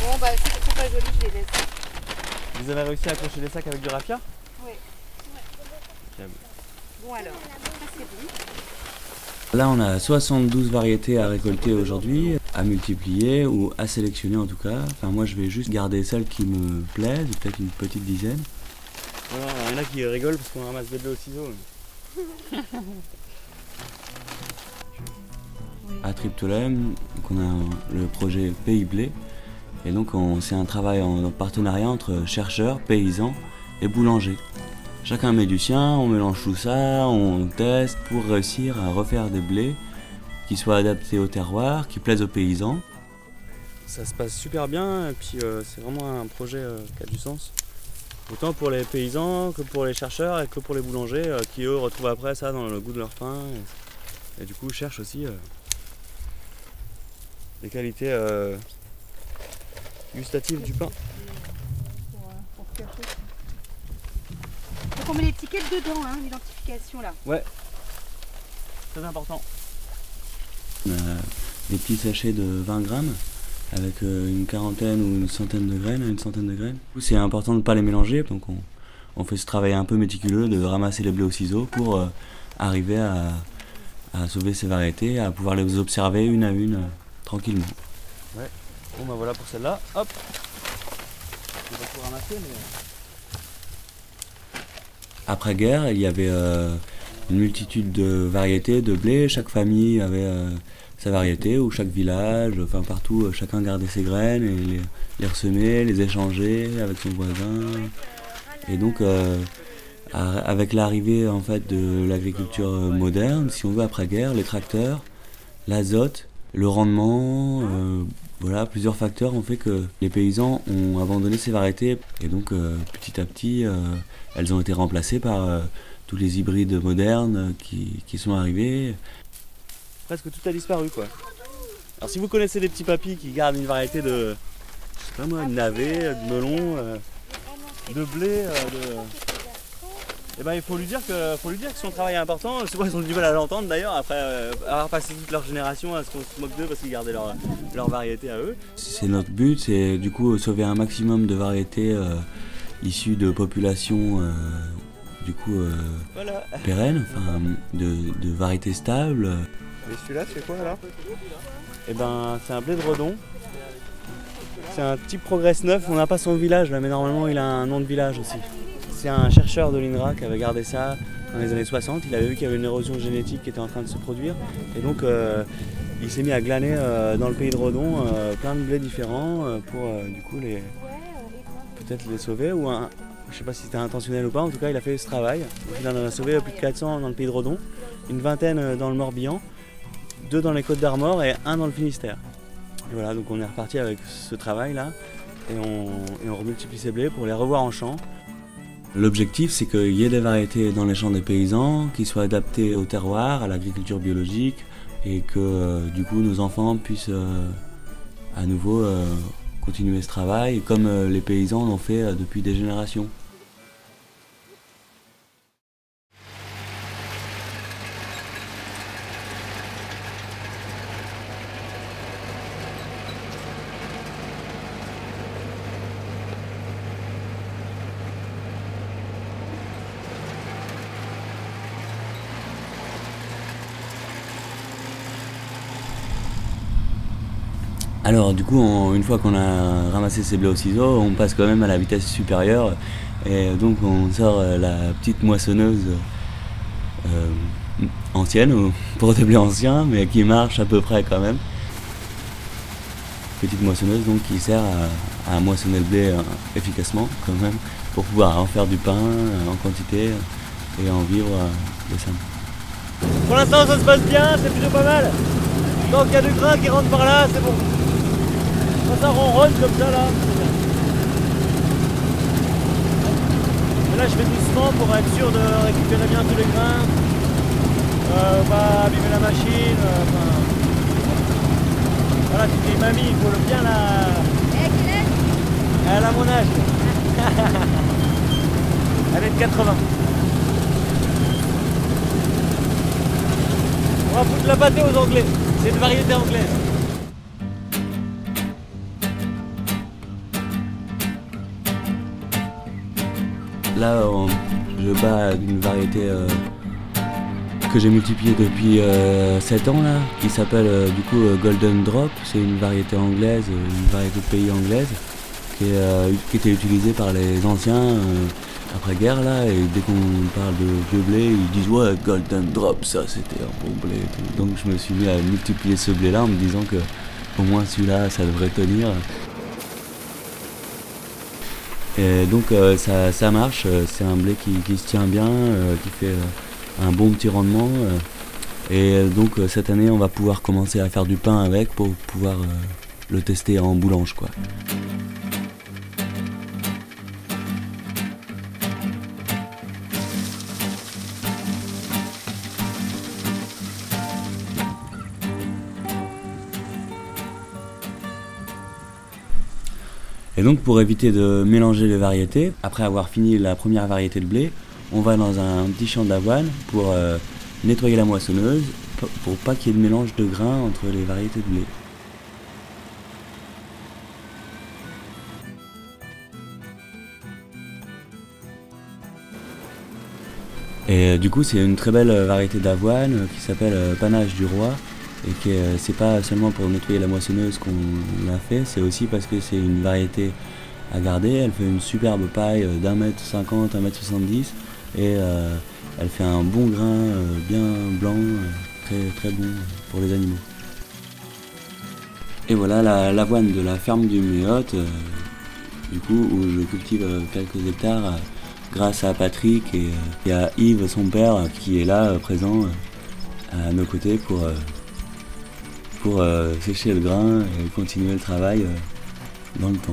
Bon, bah, si c'est pas joli, je les laisse. Vous avez réussi à accrocher les sacs avec du raffia? Oui. Bon alors, ça c'est bon. Là, on a 72 variétés à récolter aujourd'hui, à multiplier ou à sélectionner en tout cas. Enfin, moi, je vais juste garder celles qui me plaisent, peut-être une petite dizaine. Voilà, il y en a qui rigolent parce qu'on ramasse des blés au ciseau. À Triptolem, on a le projet Pays Blé. Et donc, c'est un travail en partenariat entre chercheurs, paysans et boulangers. Chacun met du sien, on mélange tout ça, on teste pour réussir à refaire des blés qui soient adaptés au terroir, qui plaisent aux paysans. Ça se passe super bien et puis c'est vraiment un projet qui a du sens. Autant pour les paysans que pour les chercheurs et que pour les boulangers qui eux retrouvent après ça dans le goût de leur pain et du coup cherchent aussi les qualités gustatives du pain. Donc on met l'étiquette dedans, hein, l'identification là. Ouais, très important. On a des petits sachets de 20 grammes avec une quarantaine ou une centaine de graines, C'est important de ne pas les mélanger, donc on fait ce travail un peu méticuleux de ramasser les blés au ciseau pour arriver à sauver ces variétés, à pouvoir les observer une à une tranquillement. Ouais, bon bah voilà pour celle-là, hop. On va tout ramasser mais... Après-guerre, il y avait une multitude de variétés de blé. Chaque famille avait sa variété, ou chaque village, enfin partout, chacun gardait ses graines et les ressemait, les échangeait avec son voisin. Et donc, avec l'arrivée en fait de l'agriculture moderne, si on veut après-guerre, les tracteurs, l'azote, le rendement, voilà, plusieurs facteurs ont fait que les paysans ont abandonné ces variétés. Et donc, petit à petit, elles ont été remplacées par tous les hybrides modernes qui sont arrivés. Presque tout a disparu quoi. Alors si vous connaissez des petits papis qui gardent une variété de, je sais pas moi, de navet, de melon, de blé, et ben il faut lui dire que son travail est important. Souvent ils ont du mal à l'entendre d'ailleurs après avoir passé toute leur génération à ce qu'on se moque d'eux parce qu'ils gardaient leur variété à eux. C'est notre but, c'est du coup sauver un maximum de variétés issues de populations voilà. pérennes, enfin de variétés stables. Et celui-là c'est quoi là? Et ben c'est un blé de Redon. C'est un type Progress 9, on n'a pas son village là mais normalement il a un nom de village aussi. C'est un chercheur de l'INRA qui avait gardé ça dans les années 60. Il avait vu qu'il y avait une érosion génétique qui était en train de se produire. Et donc il s'est mis à glaner dans le pays de Redon plein de blés différents pour du coup peut-être les sauver. Ou je sais pas si c'était intentionnel ou pas, en tout cas il a fait ce travail. Il en a sauvé plus de 400 dans le pays de Redon, une vingtaine dans le Morbihan, 2 dans les Côtes d'Armor et 1 dans le Finistère. Et voilà, donc on est reparti avec ce travail là et on remultiplie ces blés pour les revoir en champ. L'objectif, c'est qu'il y ait des variétés dans les champs des paysans, qui soient adaptées au terroir, à l'agriculture biologique, et que du coup nos enfants puissent à nouveau continuer ce travail, comme les paysans l'ont fait depuis des générations. Alors du coup, une fois qu'on a ramassé ces blés au ciseau, on passe quand même à la vitesse supérieure et donc on sort la petite moissonneuse ancienne, ou pour des blés anciens, mais qui marche à peu près quand même. Petite moissonneuse donc qui sert à moissonner le blé efficacement quand même, pour pouvoir en faire du pain en quantité et en vivre décemment. Pour l'instant ça se passe bien, c'est plutôt pas mal. Tant qu'il y a du grain qui rentre par là, c'est bon. Quand ça ronronne comme ça là, c'est bien. Et là je fais doucement pour être sûr de récupérer bien tous les grains. Pas abîmer la machine. Voilà, tu dis mamie, il faut bien la... Elle a mon âge. Elle est de 80. On va foutre la pâtée aux Anglais. C'est une variété anglaise. Là, je bats d'une variété que j'ai multipliée depuis 7 ans, là, qui s'appelle du coup Golden Drop. C'est une variété anglaise, une variété de pays anglaise, qui était utilisée par les anciens après-guerre, là, et dès qu'on parle de vieux blé, ils disent ouais, Golden Drop, ça c'était un bon blé et tout. Donc je me suis mis à multiplier ce blé-là en me disant que au moins celui-là, ça devrait tenir. Et donc ça marche, c'est un blé qui se tient bien, qui fait un bon petit rendement. Et donc cette année, on va pouvoir commencer à faire du pain avec pour pouvoir le tester en boulange, quoi. Et donc pour éviter de mélanger les variétés, après avoir fini la première variété de blé, on va dans un petit champ d'avoine pour nettoyer la moissonneuse, pour pas qu'il y ait de mélange de grains entre les variétés de blé. Et du coup c'est une très belle variété d'avoine qui s'appelle Panache du Roi. Et que c'est pas seulement pour nettoyer la moissonneuse qu'on l'a fait, c'est aussi parce que c'est une variété à garder. Elle fait une superbe paille d'1,50 m, 1,70 m et elle fait un bon grain bien blanc, très bon pour les animaux. Et voilà l'avoine de la ferme du Méhote, du coup où je cultive quelques hectares grâce à Patrick et à Yves, son père, qui est là présent à nos côtés pour sécher le grain et continuer le travail dans le temps.